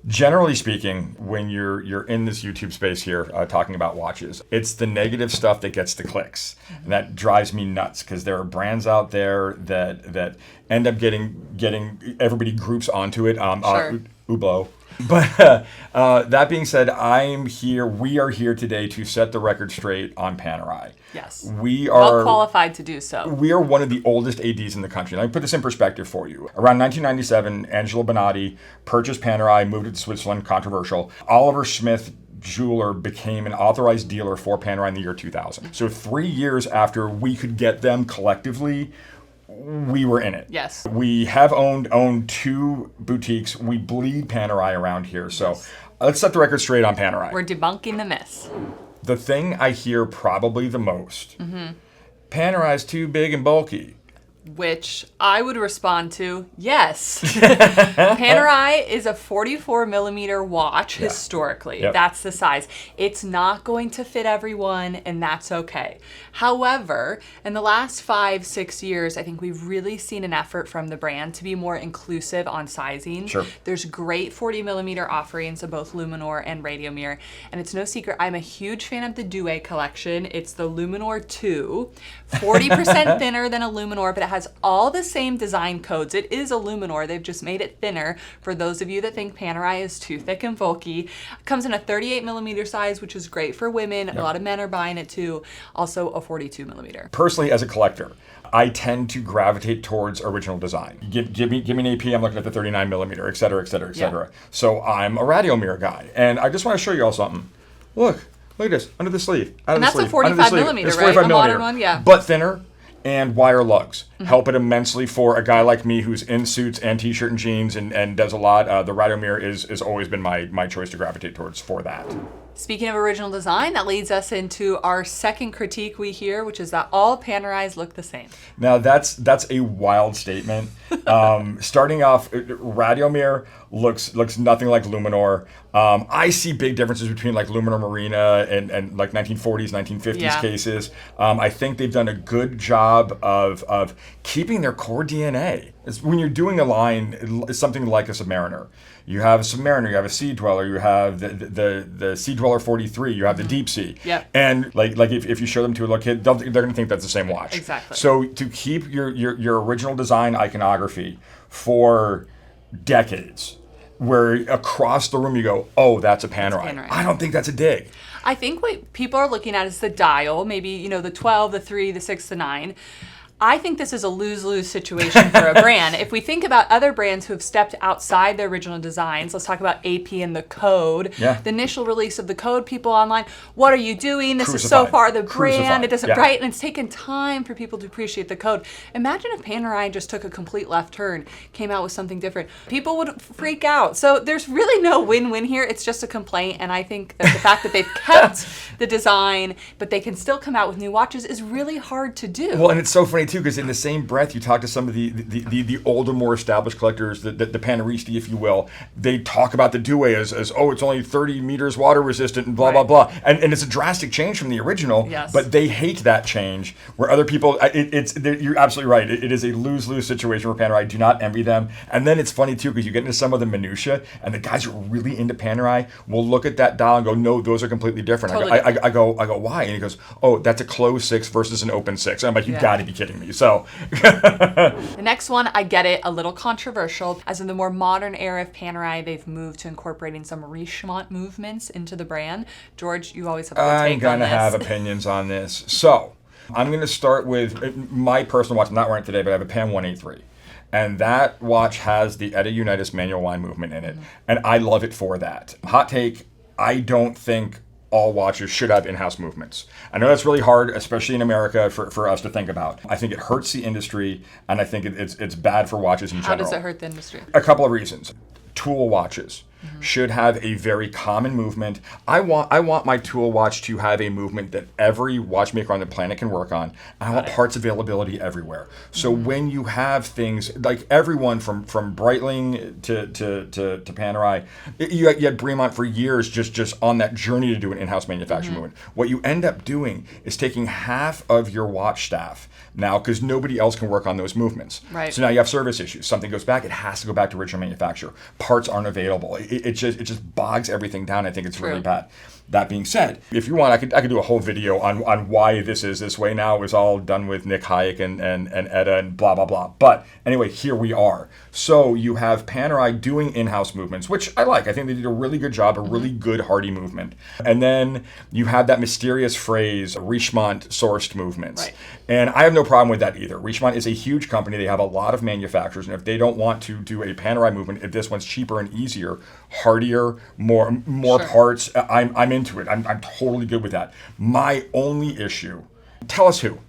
Generally speaking, when you're in this YouTube space here talking about watches, it's the negative stuff that gets the clicks. And that drives me nuts because there are brands out there that end up getting everybody groups onto it. Sure. Hublot. But that being said, we are here today to set the record straight on Panerai. Yes. We are well qualified to do so. We are one of the oldest ADs in the country. Let me put this in perspective for you. Around 1997, Angelo Bonatti purchased Panerai, moved it to Switzerland, controversial. Oliver Smith jeweler became an authorized dealer for Panerai in the year 2000. So 3 years after we could get them collectively, we were in it. Yes. We have owned 2 boutiques. We bleed Panerai around here. So let's set the record straight on Panerai. We're debunking the myths. The thing I hear probably the most, Panerai's too big and bulky. Which I would respond to, yes. Panerai is a 44 millimeter watch historically. Yep. That's the size. It's not going to fit everyone, and that's okay. However, in the last 5-6 years, I think we've really seen an effort from the brand to be more inclusive on sizing. Sure. There's great 40 millimeter offerings of both Luminor and Radiomir, and it's no secret, I'm a huge fan of the Duet collection. It's the Luminor 2, 40% thinner than a Luminor, but it has all the same design codes. It is a Luminor. They've just made it thinner for those of you that think Panerai is too thick and bulky. It comes in a 38 millimeter size, which is great for women. A lot of men are buying it too. Also a 42 millimeter. Personally, as a collector, I tend to gravitate towards original design. Give me an AP, I'm looking at the 39 millimeter, et cetera, et cetera, et cetera. Yeah. So I'm a Radiomir guy. And I just want to show you all something. Look at this, under the sleeve. And that's a 45 millimeter, right? A modern one, yeah. But thinner. And wire lugs help it immensely for a guy like me who's in suits and t-shirt and jeans and does a lot. The Radiomir has always been my choice to gravitate towards for that. Speaking of original design, that leads us into our second critique we hear, which is that all Panerais look the same. Now that's a wild statement. Starting off, Radiomir looks nothing like Luminor. I see big differences between like Luminor Marina and like 1940s, 1950s cases. I think they've done a good job of keeping their core DNA. When you're doing a line, it's something like a Submariner. You have a Submariner, you have a Sea Dweller, you have the Sea Dweller 43, you have the Deep Sea. Yep. And like if you show them to a little kid, they're going to think that's the same watch. Exactly. So to keep your original design iconography for decades, where across the room you go, oh, that's a Panerai. I don't think that's a dig. I think what people are looking at is the dial, maybe, the 12, the 3, the 6, the 9. I think this is a lose-lose situation for a brand. If we think about other brands who have stepped outside their original designs, let's talk about AP and the code. Yeah. The initial release of the code, people online, what are you doing? This is so far the brand. It doesn't, right? And it's taken time for people to appreciate the code. Imagine if Panerai just took a complete left turn, came out with something different. People would freak out. So there's really no win-win here. It's just a complaint. And I think that the fact that they've kept the design, but they can still come out with new watches is really hard to do. Well, and it's so funny too, because in the same breath, you talk to some of the older, more established collectors, the Paneristi, if you will. They talk about the Duet as oh, it's only 30 meters water resistant and blah blah blah, and it's a drastic change from the original. Yes. But they hate that change. Where other people, you're absolutely right. It is a lose-lose situation for Panerai. I do not envy them. And then it's funny too, because you get into some of the minutia, and the guys who are really into Panerai will look at that dial and go, no, those are completely different. Totally. I go, why? And he goes, oh, that's a closed 6 versus an open 6. And I'm like, you got to be kidding me. So the next one, I get it, a little controversial. As in the more modern era of Panerai, they've moved to incorporating some Richemont movements into the brand. George, you always have a take on this. I'm going to have opinions on this. So I'm going to start with my personal watch. I'm not wearing it today, but I have a Pan 183. And that watch has the Eta Unitas manual line movement in it. And I love it for that. Hot take, I don't think all watches should have in-house movements. I know that's really hard, especially in America, for us to think about. I think it hurts the industry, and I think it's bad for watches in general. How does it hurt the industry? A couple of reasons. Tool watches should have a very common movement. I want my tool watch to have a movement that every watchmaker on the planet can work on. I want parts availability everywhere. So when you have things like everyone from Breitling to Panerai, you had Bremont for years just on that journey to do an in-house manufacturing movement. What you end up doing is taking half of your watch staff now, because nobody else can work on those movements. Right. So now you have service issues. Something goes back, it has to go back to original manufacturer. Parts aren't available. it just bogs everything down. I think it's True. really bad. That being said, if you want, I could do a whole video on why this is this way now. It was all done with Nick Hayek and Edda and blah, blah, blah. But anyway, here we are. So you have Panerai doing in-house movements, which I like. I think they did a really good job, a really good hardy movement. And then you have that mysterious phrase, Richemont sourced movements. Right. And I have no problem with that either. Richemont is a huge company. They have a lot of manufacturers. And if they don't want to do a Panerai movement, if this one's cheaper and easier, hardier, more Sure. parts, I'm into it. I'm totally good with that. My only issue, tell us who.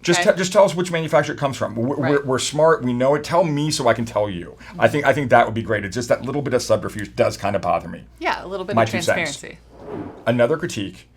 Just Okay. just tell us which manufacturer it comes from. We're smart. We know it. Tell me so I can tell you. I think that would be great. It's just that little bit of subterfuge does kind of bother me. Yeah, a little bit My of 2 cents. transparency. Another critique,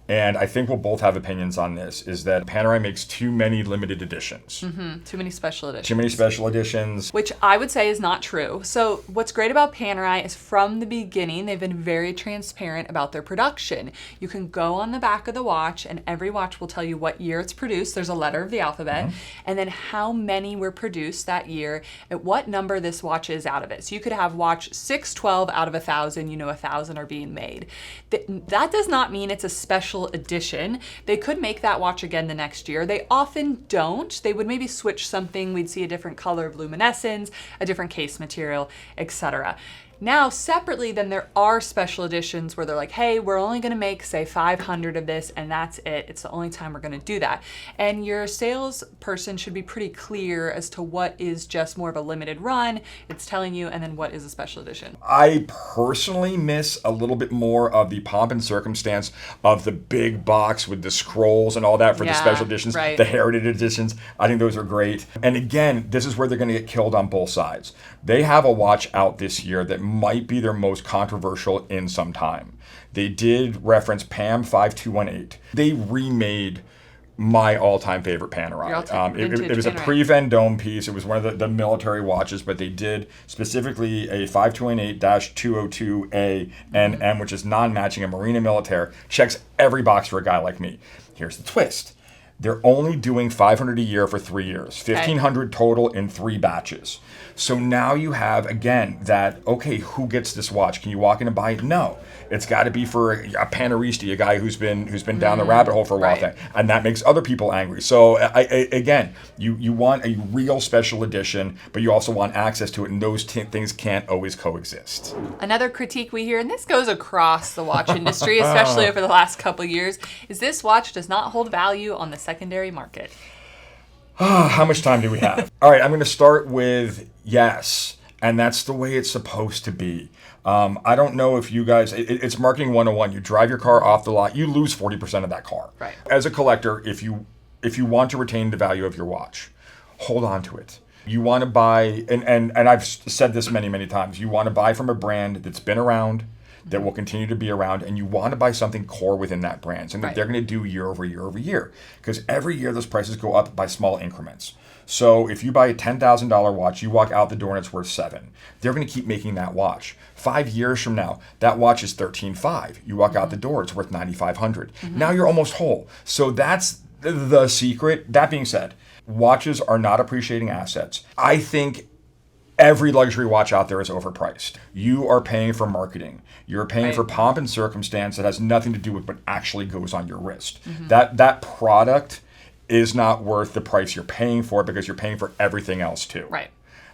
and I think we'll both have opinions on this, is that Panerai makes too many limited editions. Too many special editions. Too many special editions. Which I would say is not true. So what's great about Panerai is from the beginning, they've been very transparent about their production. You can go on the back of the watch and every watch will tell you what year it's produced. There's a letter of the alphabet. And then how many were produced that year, at what number this watch is out of it. So you could have watch 612 out of 1,000, 1,000 are being made. That does not mean it's a special edition. They could make that watch again the next year. They often don't. They would maybe switch something. We'd see a different color of luminescence, a different case material, etc. Now, separately, then there are special editions where they're like, hey, we're only going to make, say, 500 of this, and that's it. It's the only time we're going to do that. And your salesperson should be pretty clear as to what is just more of a limited run, it's telling you, and then what is a special edition. I personally miss a little bit more of the pomp and circumstance of the big box with the scrolls and all that for the special editions, right. the heritage editions. I think those are great. And again, this is where they're going to get killed on both sides. They have a watch out this year that might be their most controversial in some time. They did reference PAM 5218. They remade my all-time favorite Panerai. It was a Panerai. pre-Vendome piece. It was one of the military watches, but they did specifically a 5218-202A and M, which is non-matching, a Marina Militaire. Checks every box for a guy like me. Here's the twist. They're only doing 500 a year for 3 years, 1,500 total in 3 batches. So now you have, again, that, okay, who gets this watch? Can you walk in and buy it? No. It's got to be for a Paneristi, a guy who's been down the rabbit hole for a while, Right. and that makes other people angry. So again, you want a real special edition, but you also want access to it, and those things can't always coexist. Another critique we hear, and this goes across the watch industry, especially over the last couple years, is this watch does not hold value on the secondary market. How much time do we have? All right, I'm going to start with yes, and that's the way it's supposed to be. I don't know if you guys, it's marketing 101. You drive your car off the lot, you lose 40% of that car. Right. As a collector, if you want to retain the value of your watch, hold on to it. You want to buy, and I've said this many, many times, you want to buy from a brand that's been around, that will continue to be around, and you want to buy something core within that brand, something that they're going to do year over year over year, because every year those prices go up by small increments. So if you buy a $10,000 watch, you walk out the door and it's worth $7,000. They're going to keep making that watch. 5 years from now, that watch is $13,500. You walk out the door, it's worth $9,500. Now you're almost whole. So that's the secret. That being said, watches are not appreciating assets. I think every luxury watch out there is overpriced. You are paying for marketing. You're paying for pomp and circumstance that has nothing to do with what actually goes on your wrist. That product is not worth the price you're paying for, because you're paying for everything else too. Right.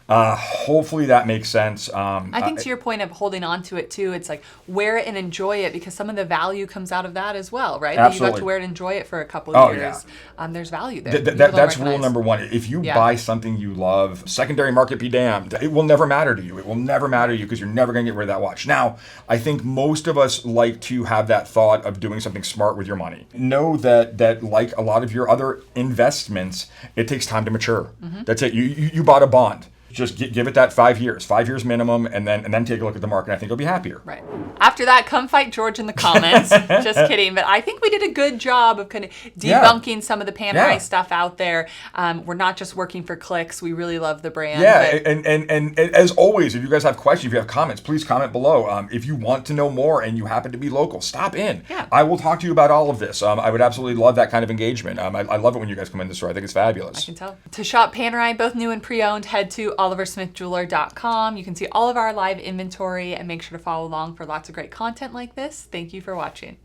Hopefully that makes sense. I think to your point of holding on to it too, it's like wear it and enjoy it, because some of the value comes out of that as well, right? That you got Absolutely. to wear it and enjoy it for a couple of years. There's value there. People don't That's rule recognize. number one. If you buy something you love, secondary market be damned. It will never matter to you. It will never matter to you, because you're never going to get rid of that watch. Now, I think most of us like to have that thought of doing something smart with your money. Know that like a lot of your other investments, it takes time to mature. That's it. You bought a bond. Just give it that 5 years, 5 years minimum, and then take a look at the market. I think you'll be happier. Right. After that, come fight George in the comments. Just kidding. But I think we did a good job of kind of debunking some of the Panerai stuff out there. We're not just working for clicks. We really love the brand. Yeah, and as always, if you guys have questions, if you have comments, please comment below. If you want to know more and you happen to be local, stop in. Yeah. I will talk to you about all of this. I would absolutely love that kind of engagement. I love it when you guys come in the store. I think it's fabulous. I can tell. To shop Panerai, both new and pre-owned, head to oliversmithjeweler.com. You can see all of our live inventory and make sure to follow along for lots of great content like this. Thank you for watching.